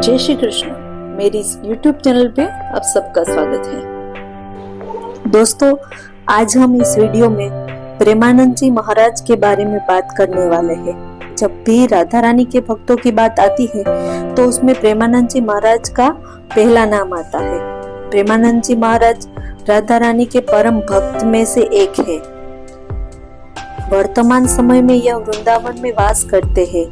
जय श्री कृष्ण। मेरी इस YouTube चैनल पे आप सबका स्वागत है। दोस्तों, आज हम इस वीडियो में प्रेमानंद जी महाराज के बारे में बात करने वाले हैं। जब भी राधा रानी के भक्तों की बात आती है तो उसमें प्रेमानंद जी महाराज का पहला नाम आता है। प्रेमानंद जी महाराज राधा रानी के परम भक्त में से एक है। वर्तमान समय में यह वृंदावन में वास करते हैं।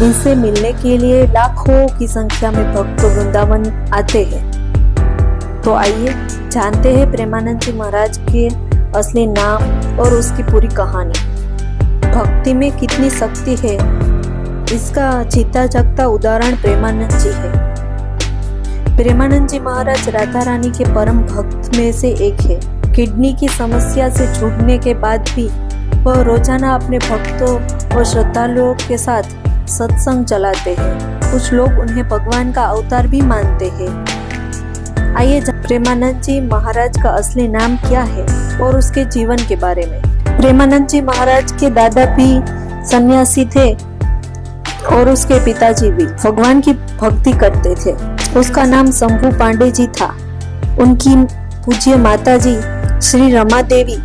इनसे मिलने के लिए लाखों की संख्या में भक्त वृंदावन आते हैं। तो आइए जानते हैं प्रेमानंद जी महाराज के असली नाम और उसकी पूरी कहानी। भक्ति में कितनी शक्ति है, इसका जीता जागता उदाहरण प्रेमानंद जी है। प्रेमानंद जी महाराज राधा रानी के परम भक्त में से एक है। किडनी की समस्या से जूझने के बाद भी वह रोजाना अपने भक्तों और श्रद्धालुओं के साथ सत्संग चलाते हैं। कुछ लोग उन्हें भगवान का अवतार भी मानते हैं। आइए प्रेमानंद जी महाराज का असली नाम क्या है और उसके जीवन के बारे में। प्रेमानंद जी महाराज के दादा भी सन्यासी थे और उसके पिताजी भी भगवान की भक्ति करते थे। उसका नाम शंभू पांडे जी था। उनकी पूज्य माता जी श्री रमा देवी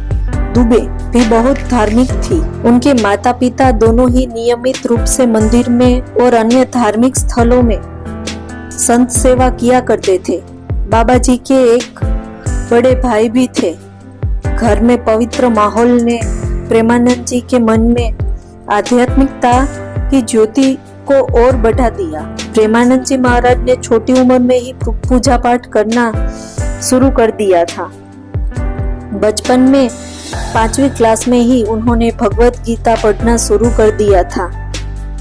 दुबे भी बहुत धार्मिक थी। उनके माता पिता दोनों ही नियमित रूप से मंदिर में और अन्य धार्मिक स्थलों में संत सेवा किया करते थे। बाबा जी के एक बड़े भाई भी थे। घर में पवित्र माहौल ने प्रेमानंद जी के मन में आध्यात्मिकता की ज्योति को और बढ़ा दिया। प्रेमानंद जी महाराज ने छोटी उम्र में ही पूजा पाठ करना शुरू कर दिया था। बचपन में 5वीं क्लास में ही उन्होंने भगवत गीता पढ़ना शुरू कर दिया था।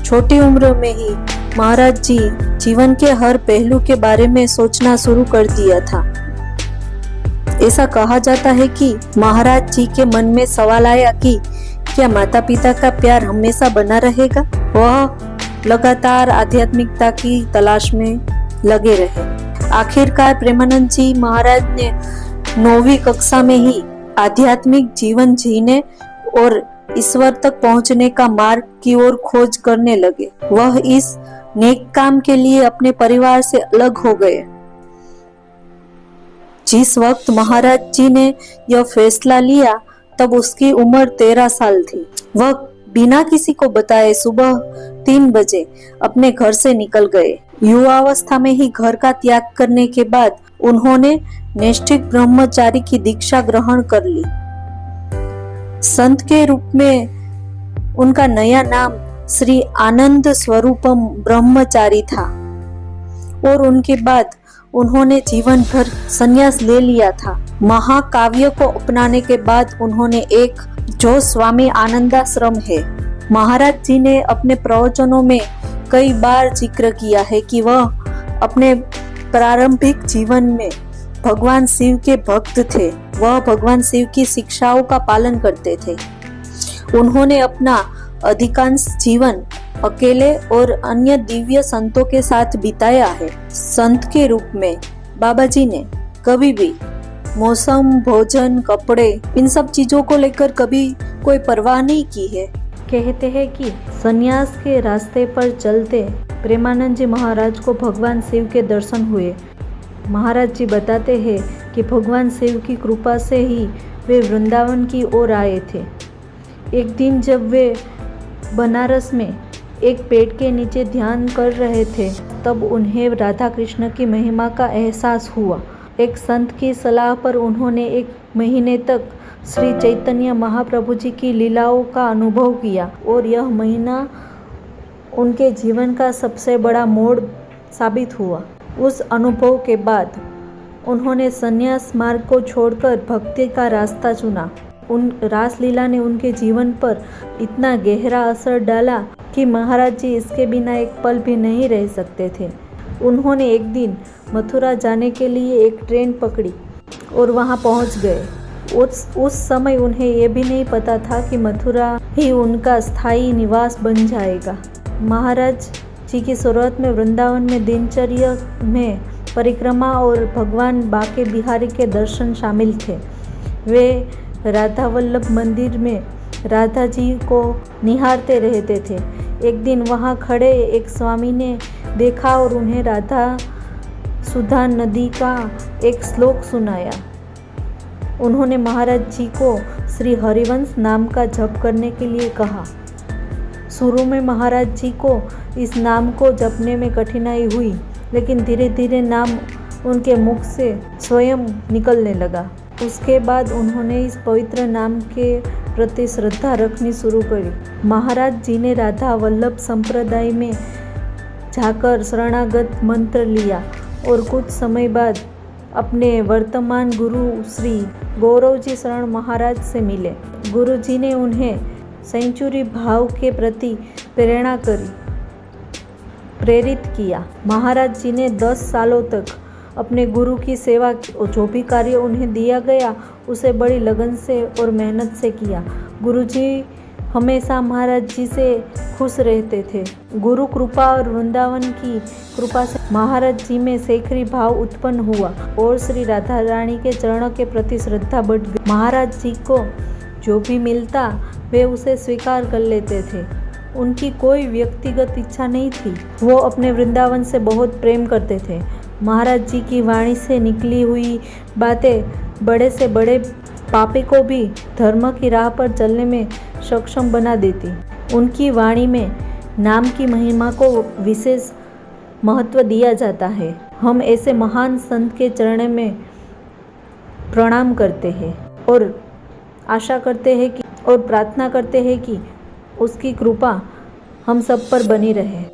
छोटी उम्र में ही महाराज जी जीवन के हर पहलू के बारे में सोचना शुरू कर दिया था। ऐसा कहा जाता है कि महाराज जी के मन में सवाल आया कि क्या माता पिता का प्यार हमेशा बना रहेगा। वह लगातार आध्यात्मिकता की तलाश में लगे रहे। आखिरकार प्रेमानंद जी महाराज ने 9वीं कक्षा में ही आध्यात्मिक जीवन जीने और ईश्वर तक पहुंचने का मार्ग की ओर खोज करने लगे। वह इस नेक काम के लिए अपने परिवार से अलग हो गए। जिस वक्त महाराज जी ने यह फैसला लिया तब उसकी उम्र 13 साल थी। वह बिना किसी को बताए सुबह 3 बजे अपने घर से निकल गए। युवावस्था में ही घर का त्याग करने के बाद उन्होंने नैष्ठिक ब्रह्मचारी की दीक्षा ग्रहण कर ली। संत के रूप में उनका नया नाम श्री आनंद स्वरूपम ब्रह्मचारी था और उनके बाद उन्होंने जीवन भर संन्यास ले लिया था। महाकाव्य को अपनाने के बाद उन्होंने एक जो स्वामी आनंदाश्रम है। महाराज जी ने अपने प्रवचनों में कई बार जिक्र किया है कि वह अपने प्रारंभिक जीवन में भगवान शिव के भक्त थे। वह भगवान शिव की शिक्षाओं का पालन करते थे। उन्होंने अपना अधिकांश जीवन अकेले और अन्य दिव्य संतों के साथ बिताया है। संत के रूप में बाबा जी ने कभी भी मौसम, भोजन, कपड़े, इन सब चीजों को लेकर कभी कोई परवाह नहीं की है। कहते हैं कि संन्यास के रास्ते पर चलते प्रेमानंद जी महाराज को भगवान शिव के दर्शन हुए। महाराज जी बताते हैं कि भगवान शिव की कृपा से ही वे वृंदावन की ओर आए थे। एक दिन जब वे बनारस में एक पेड़ के नीचे ध्यान कर रहे थे तब उन्हें राधा कृष्ण की महिमा का एहसास हुआ। एक संत की सलाह पर उन्होंने 1 महीने तक श्री चैतन्य महाप्रभु जी की लीलाओं का अनुभव किया और यह महीना उनके जीवन का सबसे बड़ा मोड़ साबित हुआ। उस अनुभव के बाद उन्होंने संन्यास मार्ग को छोड़कर भक्ति का रास्ता चुना। उन रासलीला ने उनके जीवन पर इतना गहरा असर डाला कि महाराज जी इसके बिना एक पल भी नहीं रह सकते थे। उन्होंने एक दिन मथुरा जाने के लिए एक ट्रेन पकड़ी और वहां पहुंच गए। उस समय उन्हें यह भी नहीं पता था कि मथुरा ही उनका स्थायी निवास बन जाएगा। महाराज जी की शुरुआत में वृंदावन में दिनचर्या में परिक्रमा और भगवान बाके बिहारी के दर्शन शामिल थे। वे राधा वल्लभ मंदिर में राधा जी को निहारते रहते थे। एक दिन वहां खड़े एक स्वामी ने देखा और उन्हें राधा सुधा नदी का एक श्लोक सुनाया। उन्होंने महाराज जी को श्री हरिवंश नाम का जप करने के लिए कहा। शुरू में महाराज जी को इस नाम को जपने में कठिनाई हुई, लेकिन धीरे धीरे नाम उनके मुख से स्वयं निकलने लगा। उसके बाद उन्होंने इस पवित्र नाम के प्रति श्रद्धा रखनी शुरू करी। महाराज जी ने राधा वल्लभ संप्रदाय में जाकर शरणागत मंत्र लिया और कुछ समय बाद अपने वर्तमान गुरु श्री गौरवजी शरण महाराज से मिले। गुरु जी ने उन्हें सेंचुरी भाव के प्रति प्रेरित किया। महाराज जी ने 10 सालों तक अपने गुरु की सेवा की और जो भी कार्य उन्हें दिया गया उसे बड़ी लगन से और मेहनत से किया। गुरु जी हमेशा महाराज जी से खुश रहते थे। गुरु कृपा और वृंदावन की कृपा से महाराज जी में सेखरी भाव उत्पन्न हुआ और श्री राधा रानी के चरणों के प्रति श्रद्धा बढ़ गई। महाराज जी को जो भी मिलता वे उसे स्वीकार कर लेते थे। उनकी कोई व्यक्तिगत इच्छा नहीं थी। वो अपने वृंदावन से बहुत प्रेम करते थे। महाराज जी की वाणी से निकली हुई बातें बड़े से बड़े पापी को भी धर्म की राह पर चलने में सक्षम बना देती। उनकी वाणी में नाम की महिमा को विशेष महत्व दिया जाता है। हम ऐसे महान संत के चरण में प्रणाम करते हैं और आशा करते हैं कि और प्रार्थना करते हैं कि उसकी कृपा हम सब पर बनी रहे।